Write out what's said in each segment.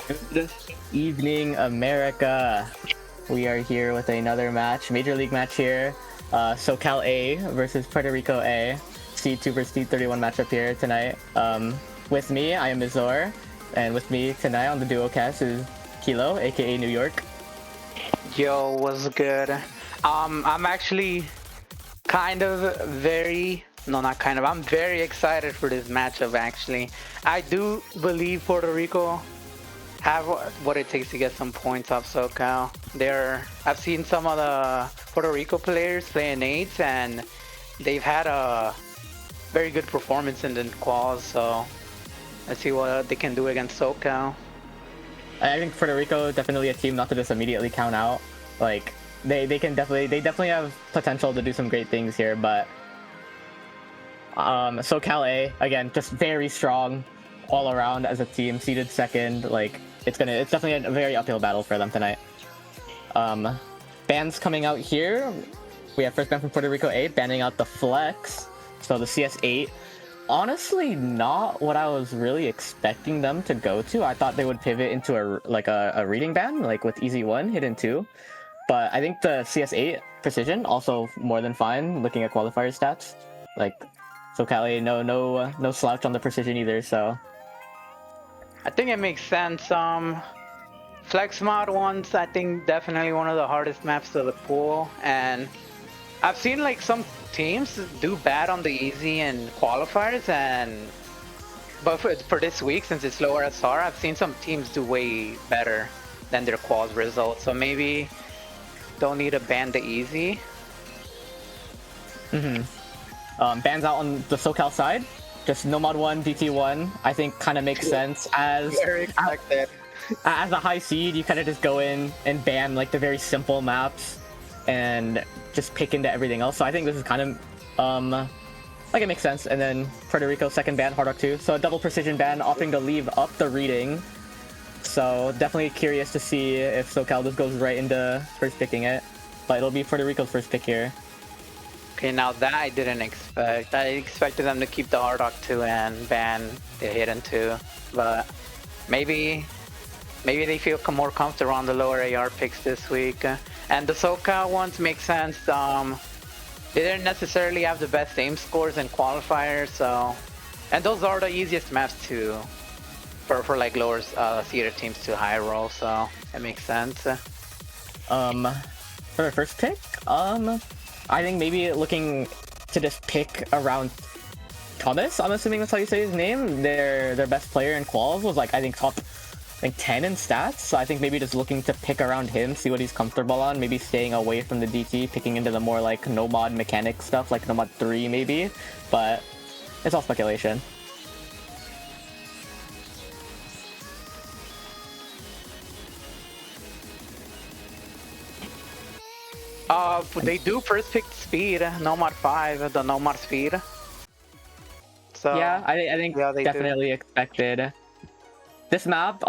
Good evening, America. We are here with another match, Major League match here. SoCal A versus Puerto Rico A. C2 versus C31 matchup here tonight. With me, I am Mizor, and with me tonight on the duocast is Kilo, aka New York. Yo, what's good? I'm actually I'm very excited for this matchup actually. I do believe Puerto Rico have what it takes to get some points off SoCal. I've seen some of the Puerto Rico players playing eights and they've had a very good performance in the quals, so let's see what they can do against SoCal. I think Puerto Rico definitely a team not to just immediately count out. Like they definitely have potential to do some great things here, but SoCal A again just very strong all around as a team, seeded second. Like it's definitely a very uphill battle for them tonight. Bans coming out here. We have first ban from Puerto Rico A banning out the Flex, so the CS8. Honestly, not what I was really expecting them to go to. I thought they would pivot into a reading ban, like with easy 1, hidden 2. But I think the CS8 precision also more than fine. Looking at qualifier stats, like SoCal, no slouch on the precision either. So I think it makes sense. Flex mod one's I think definitely one of the hardest maps to the pool, and I've seen like some teams do bad on the easy and qualifiers, but for this week, since it's lower SR, I've seen some teams do way better than their quals results. So maybe don't need to ban the easy. Bans out on the SoCal side. Just Nomad 1, DT 1. I think kind of makes sense as Very expected. As a high seed. You kind of just go in and ban like the very simple maps and just pick into everything else. So I think this is kind of like it makes sense. And then Puerto Rico second ban, Hard Rock 2. So a double precision ban, opting to leave up the reading. So definitely curious to see if SoCal just goes right into first picking it. But it'll be Puerto Rico's first pick here. Okay, now that I didn't expect. I expected them to keep the Hard Rock 2 and ban the Hidden 2. But maybe they feel more comfortable on the lower AR picks this week. And the SoCal ones make sense. They didn't necessarily have the best aim scores in qualifiers, so, and those are the easiest maps to for like lower seeded teams to high roll, so it makes sense. For the first pick, I think maybe looking to just pick around Thomas. I'm assuming that's how you say his name. Their best player in quals was like I think top 10 in stats. So I think maybe just looking to pick around him, see what he's comfortable on. Maybe staying away from the DT, picking into the more like no-mod mechanic stuff, like no-mod 3 maybe. But it's all speculation. They do first pick speed, Nomad 5, the Nomad speed. So yeah, I think yeah, definitely expected. This map,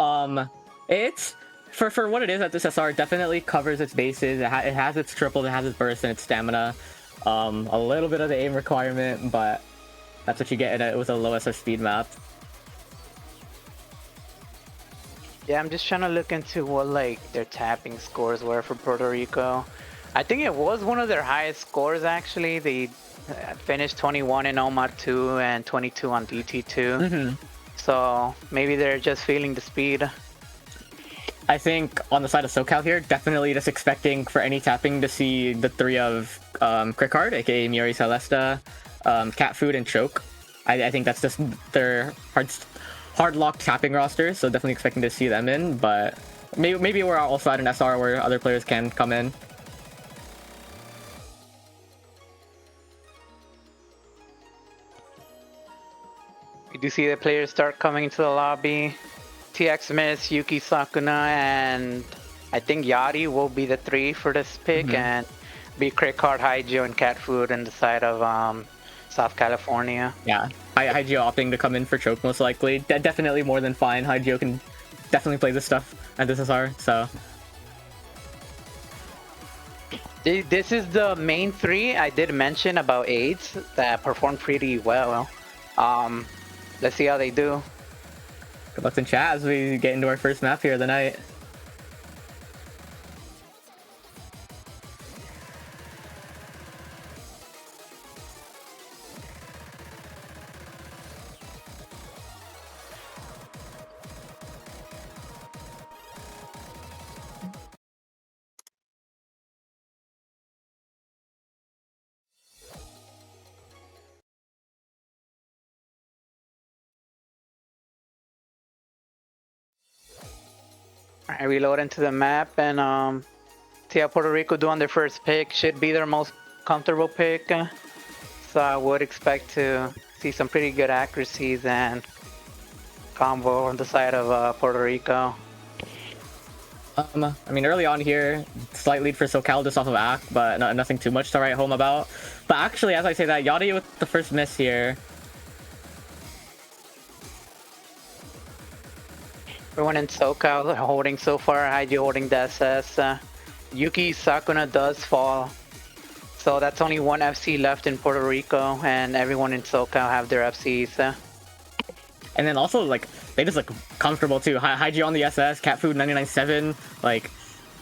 it's for what it is at this SR, definitely covers its bases. It has its triples, it has its burst and its stamina. A little bit of the aim requirement, but that's what you get with a low SR speed map. Yeah, I'm just trying to look into what like their tapping scores were for Puerto Rico. I think it was one of their highest scores actually. They finished 21 in Nomad 2 and 22 on DT2. So maybe they're just feeling the speed. I think on the side of SoCal here, definitely just expecting for any tapping to see the 3 of Crickard, aka Miori Celesta, Cat Food, and Choke. I think that's just their hard locked tapping roster, so definitely expecting to see them in, but maybe we're also at an SR where other players can come in. You do see the players start coming into the lobby. TX Miss, Yuki Sakuna, and I think Yari will be the 3 for this pick, and be Crickard, Hygio, and Cat Food in the side of South California. Yeah, Hygio opting to come in for Choke most likely. Definitely more than fine. Hygio can definitely play this stuff at this SR, so. This is the main 3 I did mention about AIDS that performed pretty well. Let's see how they do. Good luck in chat as we get into our first map here of the night. I reload into the map and see how Puerto Rico do on their first pick. Should be their most comfortable pick. So I would expect to see some pretty good accuracies and combo on the side of Puerto Rico. I mean, early on here, slight lead for SoCal just off of Ack, but nothing too much to write home about. But actually, as I say that, Yachty with the first miss here. Everyone in SoCal holding so far. Haiji holding the SS. Yuki Sakuna does fall. So that's only one FC left in Puerto Rico, and everyone in SoCal have their FCs. And then also, like, they just look comfortable too. Haiji on the SS, Cat Food 99.7, like,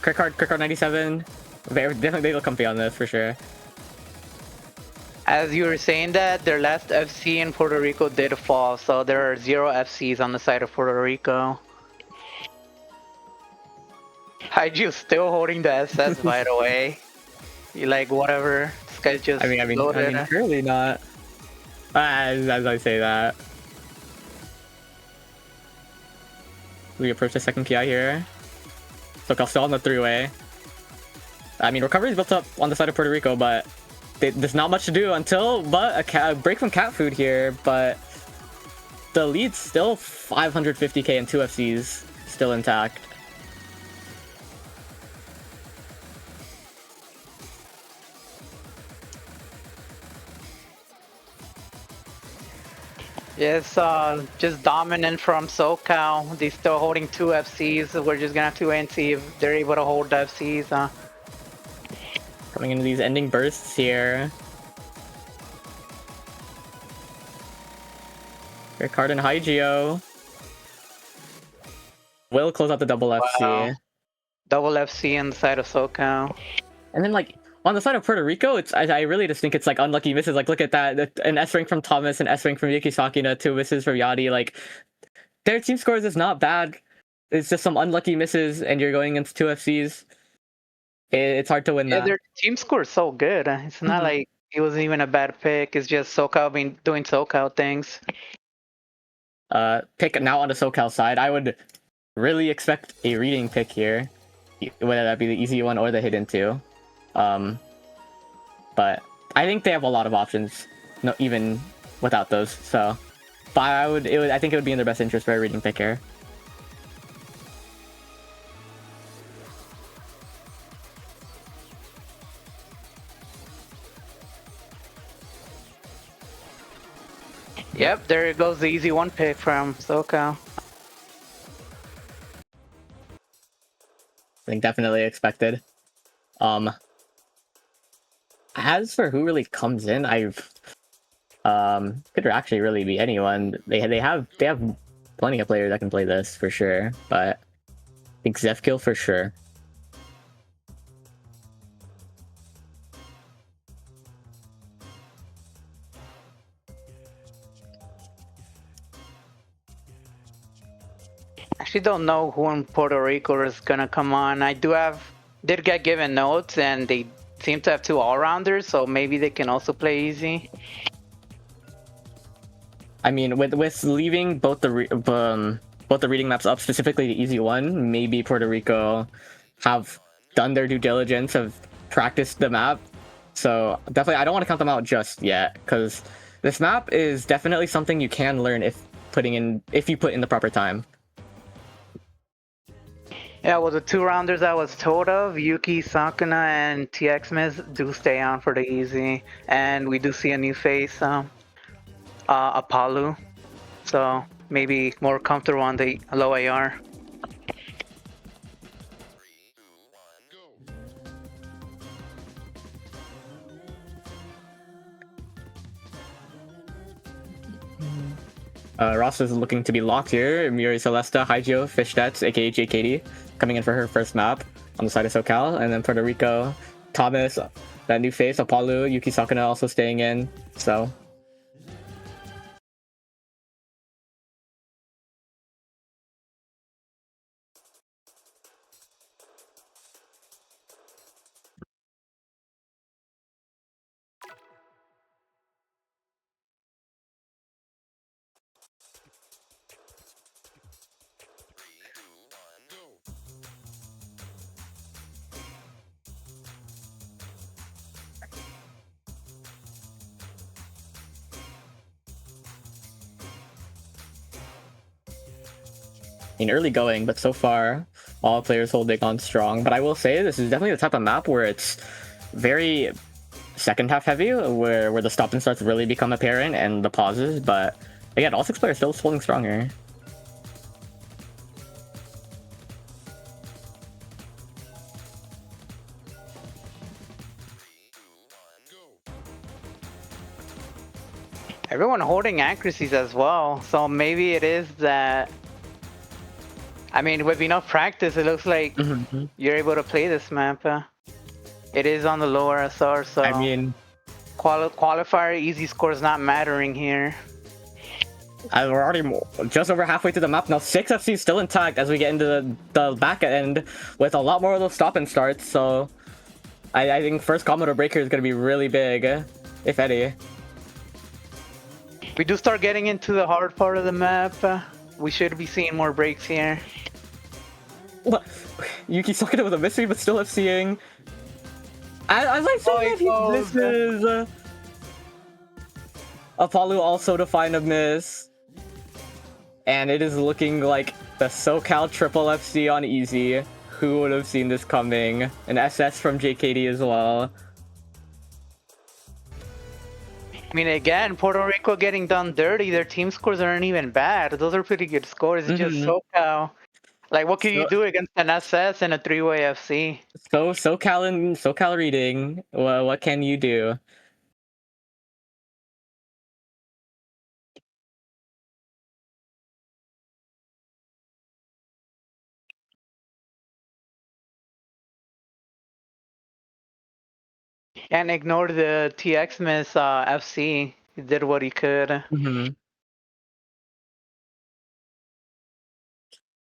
Crickard 97. Definitely they look comfy on this for sure. As you were saying that, their last FC in Puerto Rico did fall, so there are 0 FCs on the side of Puerto Rico. Haiju still holding the SS, by the way. You like whatever. This guy's just I mean, surely not. As I say that. We approach the second PI here. SoCal still on the 3-way. I mean, recovery is built up on the side of Puerto Rico, but there's not much to do until a break from Cat Food here. But the lead's still 550k and 2 FCs still intact. Yes, just dominant from SoCal. They're still holding 2 FCs. We're just gonna have to wait and see if they're able to hold the FCs. Coming into these ending bursts here. Ricard and Hygio will close out the double FC. Wow. Double FC on the side of SoCal. And then, like, on the side of Puerto Rico, I really just think it's like unlucky misses. Like, look at that, an S rank from Thomas, an S rank from Yuki Sakina, 2 misses from Yachty. Like, their team scores is not bad. It's just some unlucky misses, and you're going against 2 FCs. It's hard to win that. Their team score is so good. It's not like it was even a bad pick. It's just SoCal being doing SoCal things. Pick now on the SoCal side. I would really expect a reading pick here, whether that be the easy one or the hidden 2. But I think they have a lot of options, no, even without those. So, but I think it would be in their best interest for a reading pick here. Yep, there goes the easy 1 pick from SoCal. I think definitely expected. As for who really comes in, could actually really be anyone. They have plenty of players that can play this for sure, but I think Zefkill for sure. Actually don't know who in Puerto Rico is gonna come on. Did get given notes, and they seem to have 2 all-rounders, so maybe they can also play easy. I mean, with leaving both the reading maps up, specifically the easy one, maybe Puerto Rico have done their due diligence, have practiced the map. So definitely, I don't want to count them out just yet, because this map is definitely something you can learn if you put in the proper time. Yeah, well, the 2 rounders I was told of, Yuki Sakuna and TX Miz, do stay on for the easy, and we do see a new face, Apollo, so maybe more comfortable on the low AR. Ross is looking to be locked here. Muri Celesta, Hygio, Fishdets, aka JKD, coming in for her first map on the side of SoCal, and then Puerto Rico, Thomas, that new face, Apollo, Yuki Sakuna also staying in. So in early going, but so far all players holding on strong. But I will say this is definitely the type of map where it's very second half heavy, where the stop and starts really become apparent and the pauses. But again, all 6 players still holding strong here. Everyone holding accuracies as well, so maybe it is that. I mean, with enough practice, it looks like you're able to play this map. It is on the lower SR, so I mean, qualifier easy scores not mattering here. we're already just over halfway through the map now. 6 FC still intact as we get into the back end with a lot more of those stop and starts. So I think first Commodore Breaker is going to be really big, if any. We do start getting into the hard part of the map. We should be seeing more breaks here. What? Yuki Sakuna with a mystery, but still FCing. As I said, if he misses. Apollo also to find a miss. And it is looking like the SoCal triple FC on easy. Who would have seen this coming? An SS from JKD as well. I mean, again, Puerto Rico getting done dirty. Their team scores aren't even bad. Those are pretty good scores. It's just SoCal. Like, what can you do against an SS and a 3-way FC? SoCal reading. Well, what can you do? And ignore the TX miss FC. He did what he could.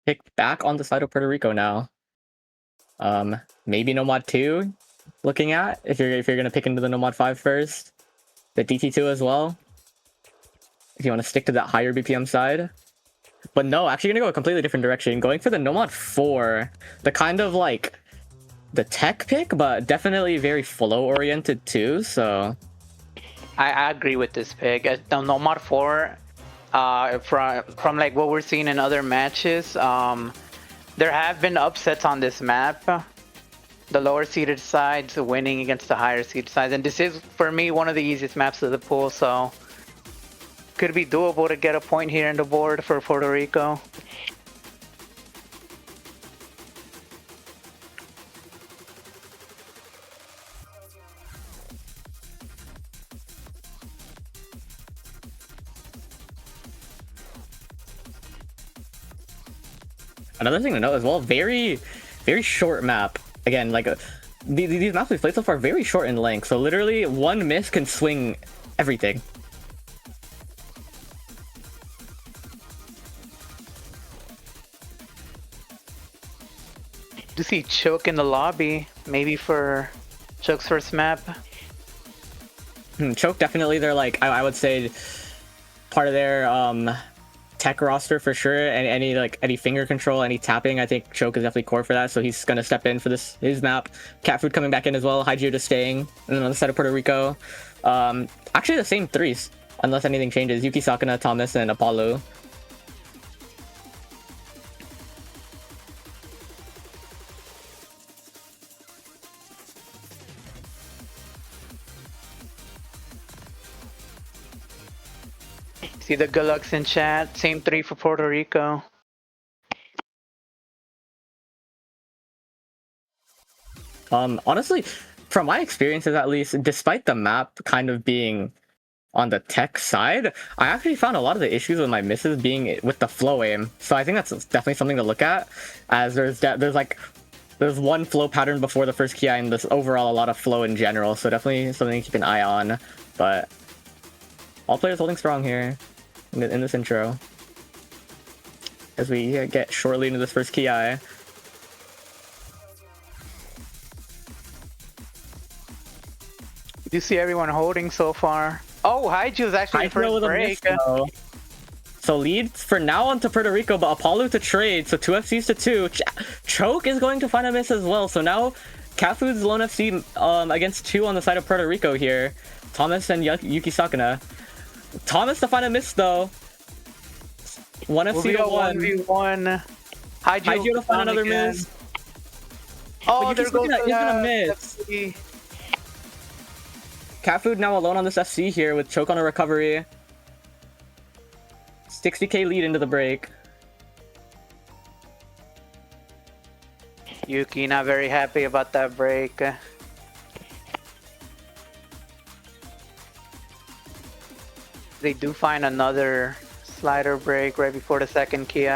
Pick back on the side of Puerto Rico now. Maybe Nomad 2 looking at if you're gonna pick into the Nomad 5 first. The DT2 as well. If you want to stick to that higher BPM side. But no, actually gonna go a completely different direction. Going for the Nomad 4. The kind of like the tech pick, but definitely very flow oriented too, so I agree with this pick. The Nomad 4, from like what we're seeing in other matches, there have been upsets on this map. The lower seeded sides winning against the higher seeded sides, and this is for me one of the easiest maps of the pool, so could be doable to get a point here in the board for Puerto Rico. another thing to note as well, very short map. Again, like these maps we've played so far very short in length, so literally one miss can swing everything. Do see Choke in the lobby, maybe for Choke's first map. Choke definitely, they're like I would say part of their tech roster for sure, and any finger control, any tapping, I think Choke is definitely core for that, so he's gonna step in for his map. Catfood coming back in as well, Hygio just staying, and then on the side of Puerto Rico, actually the same threes unless anything changes. Yuki Sakuna, Thomas, and Apollo. See the good lucks in chat. Same 3 for Puerto Rico. Honestly, from my experiences at least, despite the map kind of being on the tech side, I actually found a lot of the issues with my misses being with the flow aim. So I think that's definitely something to look at, as there's one flow pattern before the first ki, and there's overall a lot of flow in general. So definitely something to keep an eye on. But all players holding strong here in this intro, as we get shortly into this first ki. You see everyone holding so far. Oh, Haiju's actually the first break. So leads for now onto Puerto Rico, but Apollo to trade, so 2 FCs to 2. Choke is going to find a miss as well, so now Catfood's lone FC against 2 on the side of Puerto Rico here. Thomas and Yuki Sakuna. Thomas to find a miss though. 1 FC to 1. 1v1. Haiju to find another miss. Oh, there goes he's gonna miss. FC. Catfood now alone on this FC here with Choke on a recovery. 60k lead into the break. Yuki not very happy about that break. They do find another slider break right before the second ki.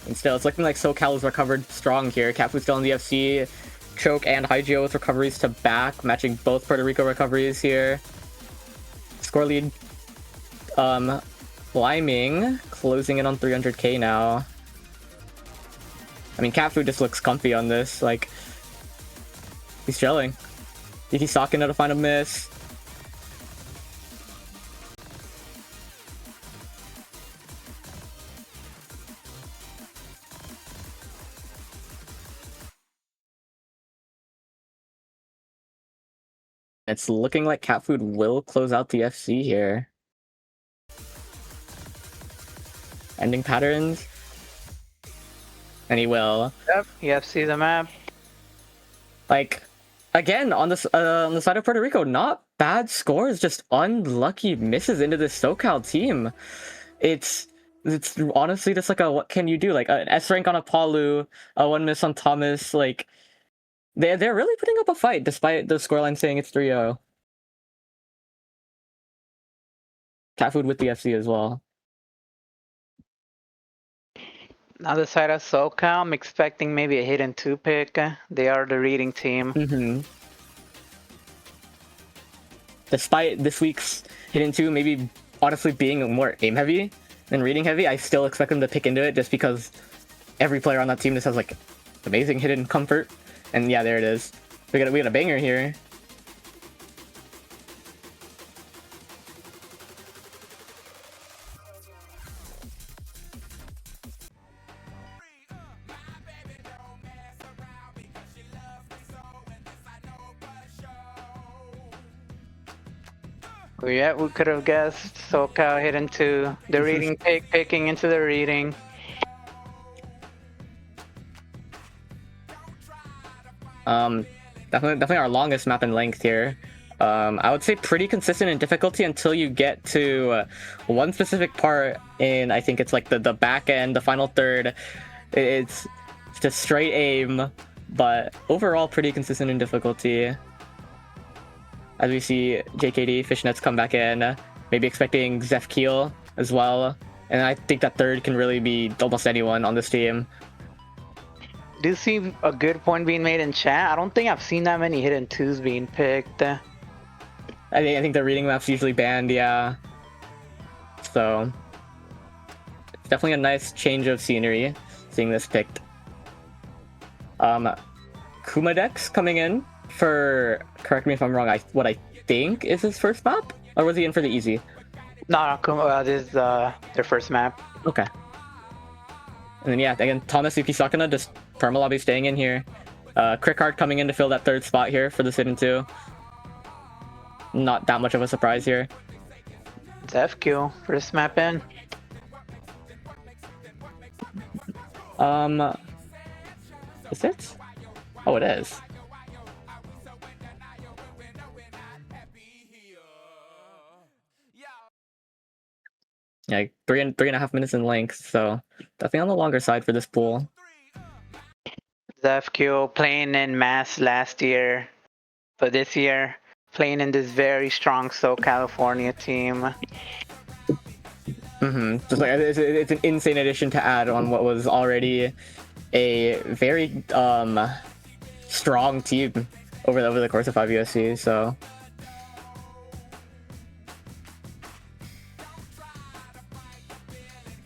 And still, it's looking like SoCal is recovered strong here. Catfood still in the FC. Choke and Haiju with recoveries to back, matching both Puerto Rico recoveries here. Score lead climbing, closing in on 300k now. I mean, Catfood just looks comfy on this, like, he's chilling. Yuki Sakuna to find a miss. It's looking like Catfood will close out the FC here. Ending patterns. And he will. Yep, you have to see the map. Like, again, on the side of Puerto Rico, not bad scores, just unlucky misses into this SoCal team. It's honestly just like a what can you do? Like an S rank on Apollo, a 1 miss on Thomas, like they're really putting up a fight despite the scoreline saying it's 3-0. Catfood with the FC as well. Now the side of SoCal, I'm expecting maybe a hidden 2 pick. They are the reading team. Despite this week's hidden 2 maybe honestly being more aim heavy than reading heavy, I still expect them to pick into it just because every player on that team just has like amazing hidden comfort. And yeah, there it is. We got a banger here. Yeah, we could have guessed SoCal hidden 2. The reading pick, picking into the reading. Definitely our longest map in length here. I would say pretty consistent in difficulty until you get to one specific part in, I think it's like the back end, the final third. It's just straight aim, but overall pretty consistent in difficulty. As we see JKD Fishnets come back in, maybe expecting Zeph Keel as well. And I think that third can really be almost anyone on this team. Do you see a good point being made in chat? I don't think I've seen that many hidden 2s being picked. I think the reading map's usually banned, yeah. So it's definitely a nice change of scenery seeing this picked. Kumadex coming in for, correct me if I'm wrong, what I think is his first map? Or was he in for the easy? No, this is their first map. Okay. And then yeah, again, Thomas Yuki Sakuna just perma-lobby staying in here. Crickard coming in to fill that third spot here for the hidden 2. Not that much of a surprise here. It's FQ for this map in. Is it? Oh, it is. Yeah, 3.5 minutes in length, so definitely on the longer side for this pool. FQ playing in Mass last year, but this year playing in this very strong California team. Just like it's an insane addition to add on what was already a very strong team over the course of 5USC. So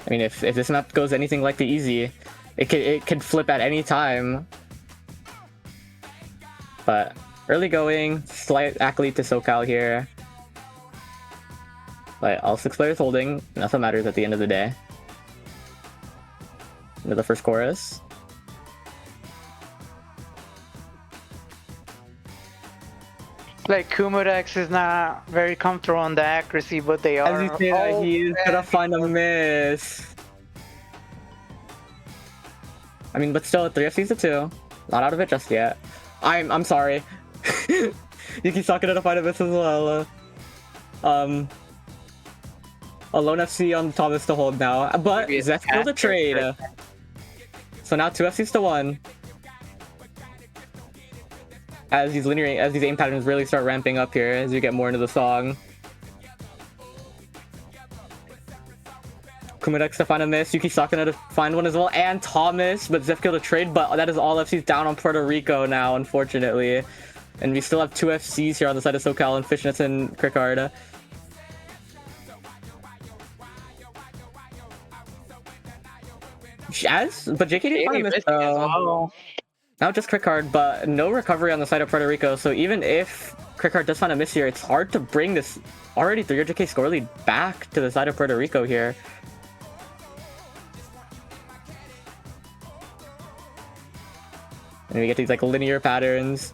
I mean, if this map goes anything like the easy, it could flip at any time. But early going, slight accolade to SoCal here. But all 6 players holding, nothing matters at the end of the day. Into the first chorus. Like Kumarex is not very comfortable on the accuracy, but they are. As you say that, he's gonna find a miss. I mean, but still, 3 FCs to 2. Not out of it just yet. I'm sorry. Yuki's not gonna find a miss as well. A lone FC on Thomas to hold now, but Zeth killed a trade. So now 2 FCs to 1. As these aim patterns really start ramping up here as you get more into the song. Kumadex to find a miss, Yuki Sakana to find one as well, and Thomas, but Zef killed a trade, but that is all FCs down on Puerto Rico now, unfortunately. And we still have 2 FCs here on the side of SoCal and Fishnets and Crickard. But JKD found a miss though. Now just Crickard, but no recovery on the side of Puerto Rico, so even if Crickard does find a miss here, it's hard to bring this already 300k score lead back to the side of Puerto Rico here. And we get these like linear patterns.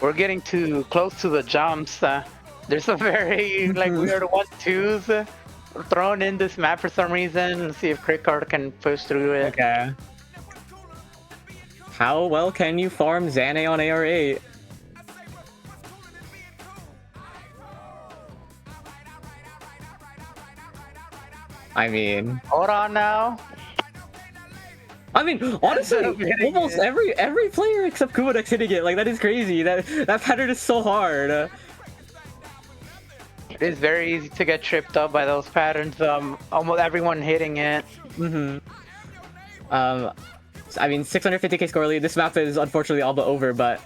We're getting too close to the jumps. There's a very like weird 1-2s thrown in this map for some reason. Let's see if Crickard can push through it. Okay. How well can you farm Zane on AR8? I mean, hold on now. I mean, honestly, almost every player except Kumadex hitting it. Like, that is crazy. That pattern is so hard. It is very easy to get tripped up by those patterns. Almost everyone hitting it. I mean, 650k score lead. This map is unfortunately all but over, but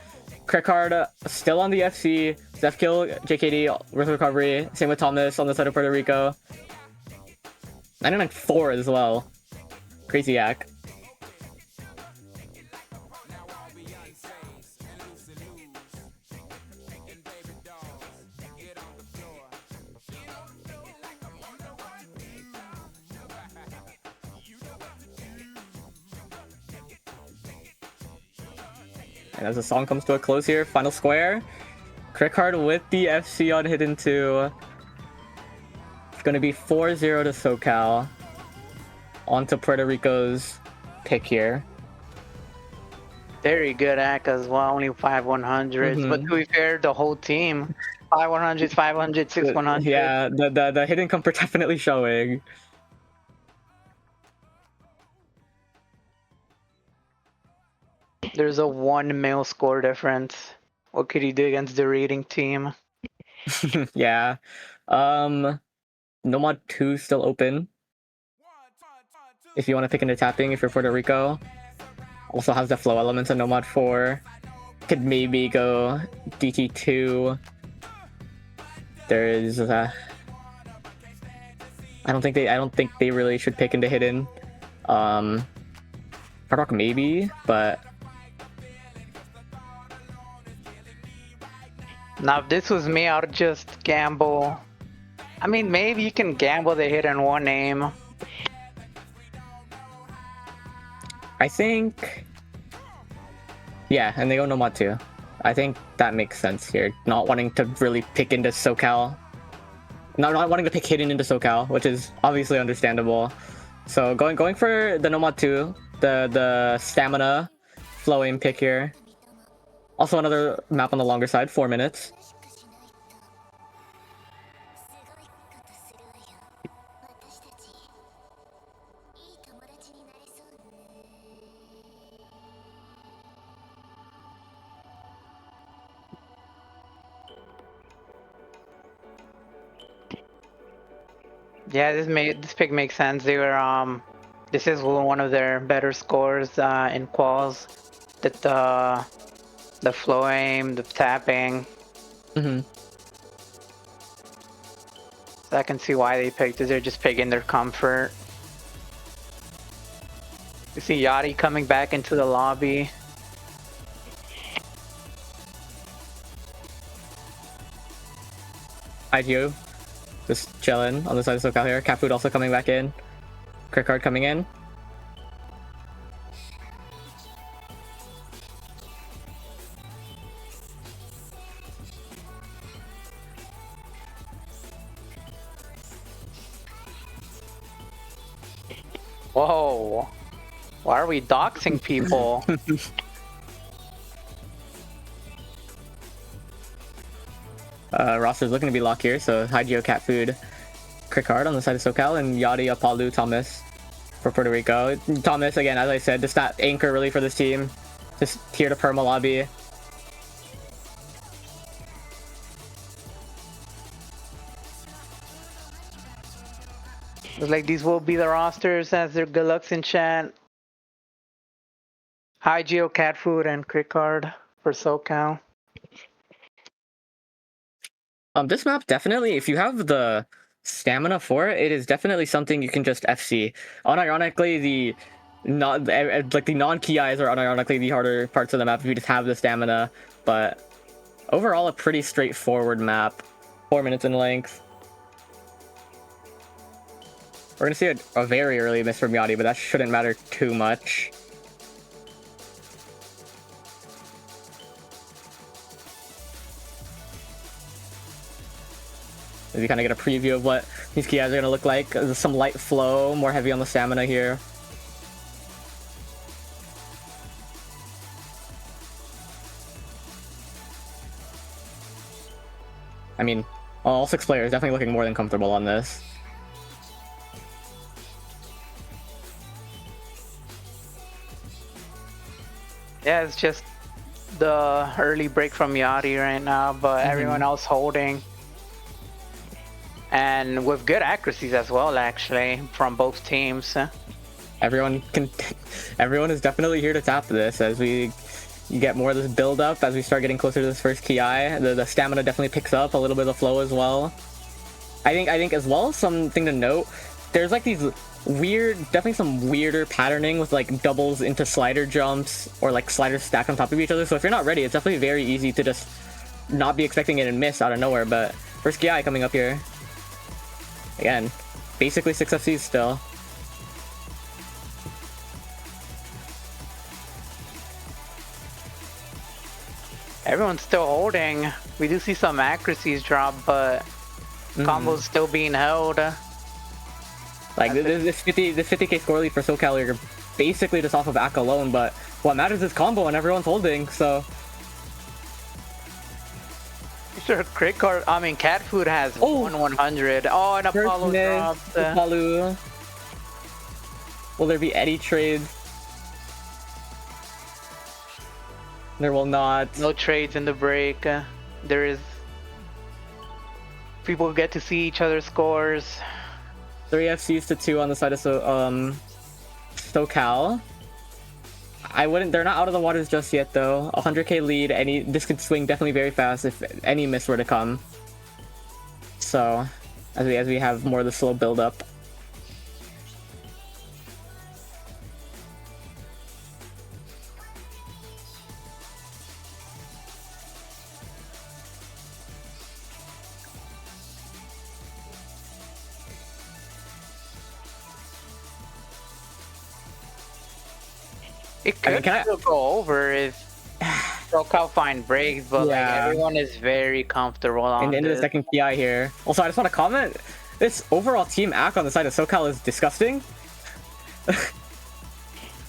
Crickard still on the FC. Zef kill JKD with recovery. Same with Thomas on the side of Puerto Rico. 994 as well. Crazy yak. And as the song comes to a close here, final square. Crickard with the FC on Hidden 2. It's going to be 4-0 to SoCal. Onto Puerto Rico's pick here. Very good act as well, only 5 100s. But to be fair, the whole team, 5 100s, 500, 6 100. Yeah, the hidden comfort definitely showing. There's a 1 mil score difference. What could he do against the rating team? Yeah. Nomad 2 still open. If you want to pick into tapping, if you're Puerto Rico. Also has the flow elements of Nomad 4. Could maybe go DT2. There is I don't think they really should pick into hidden. Hard Rock maybe, but now if this was me, I would just gamble. I mean, maybe you can gamble the hidden 1 aim. I think, yeah, and they go Nomad 2. I think that makes sense here. Not wanting to really pick into SoCal. Not wanting to pick hidden into SoCal, which is obviously understandable. So going for the Nomad 2, the stamina flow aim pick here. Also another map on the longer side, 4 minutes. Yeah, this pick makes sense. They were this is one of their better scores in quals. That the flow aim, the tapping. Mm-hmm. So I can see why they picked it. They're just picking their comfort. You see Yachty coming back into the lobby. IGO just chilling on the side of SoCal here. Cat Food also coming back in. Crick Card coming in. Whoa. Why are we doxing people? Roster's looking to be locked here, so Hygio, Cat Food, Crick Card on the side of SoCal, and Yachty, Apalu, Thomas for Puerto Rico. Thomas, again, as I said, just that anchor really for this team. Just here to perma lobby. Looks like these will be the rosters as their good lucks in chat. Hi Geo, Cat Food, and Crick Card for SoCal. This map definitely, if you have the stamina for it, it is definitely something you can just FC. Unironically, the non-key eyes are unironically the harder parts of the map if you just have the stamina, but overall a pretty straightforward map. 4 minutes in length. We're gonna see a very early miss from Yachty, but that shouldn't matter too much. As you kind of get a preview of what these key eyes are going to look like. There's some light flow, more heavy on the stamina here. I mean, all 6 players definitely looking more than comfortable on this. Yeah, it's just the early break from Yachty right now, but everyone else holding. And with good accuracies as well, actually, from both teams. Everyone is definitely here to tap this as we get more of this build up as we start getting closer to this first key eye. The stamina definitely picks up a little bit of flow as well. I think as well, something to note, there's like these definitely some weirder patterning with like doubles into slider jumps or like sliders stacked on top of each other. So if you're not ready, it's definitely very easy to just not be expecting it and miss out of nowhere. But first key eye coming up here. Again, basically 6 FCs still. Everyone's still holding. We do see some accuracies drop, but combos still being held. Like this 50k score lead for SoCal, you're basically just off of Ack alone, but what matters is combo and everyone's holding, so. Sure, Crick Card, I mean, Cat Food has 100. Oh, and Apollo dropped. Apollo. Will there be any trades? There will not. No trades in the break. There is. People get to see each other's scores. 3 FCs to 2 on the side of SoCal. They're not out of the waters just yet though. 100k lead, this could swing definitely very fast if any miss were to come. So, as we have more of the slow build up. It could still go over if SoCal find breaks, but like everyone is very comfortable on into the second PI here. Also, I just want to comment, this overall team act on the side of SoCal is disgusting.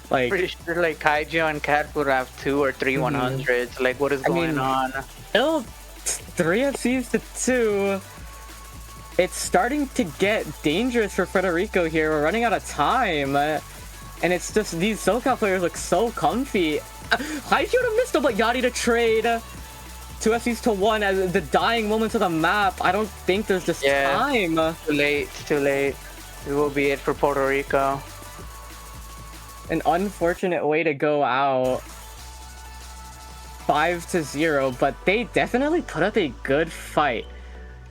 Like, pretty sure like Kaiju and Cat would have 2 or 3 100s. Like, what is going on? Still 3 FCs to 2. It's starting to get dangerous for Puerto Rico here. We're running out of time. And it's just, these SoCal players look so comfy. I should have missed him, but Yachty to trade. 2 SCs to 1 as the dying moments of the map. I don't think there's just time. Too late. It's too late. It will be it for Puerto Rico. An unfortunate way to go out. 5-0, but they definitely put up a good fight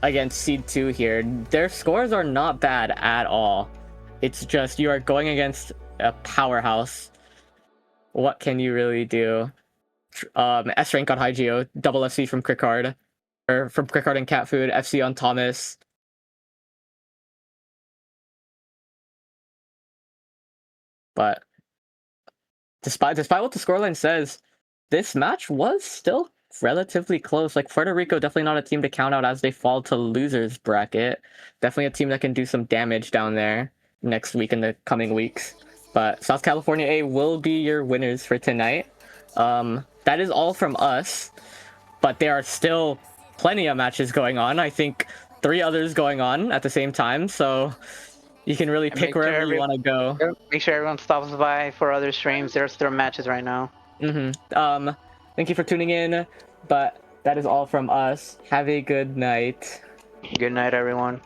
against Seed 2 here. Their scores are not bad at all. It's just you are going against a powerhouse. What can you really do? S rank on Hygeo, double FC from Crickard, or from Crickard and Cat Food, FC on Thomas. But despite what the scoreline says, this match was still relatively close. Like, Puerto Rico, definitely not a team to count out as they fall to losers bracket. Definitely a team that can do some damage down there next week in the coming weeks. But South California A will be your winners for tonight. That is all from us, but there are still plenty of matches going on. I think 3 others going on at the same time, so you can really pick wherever you want to go. Make sure everyone stops by for other streams. There's matches right now. Thank you for tuning in, but that is all from us. Have a good night. Good night, everyone.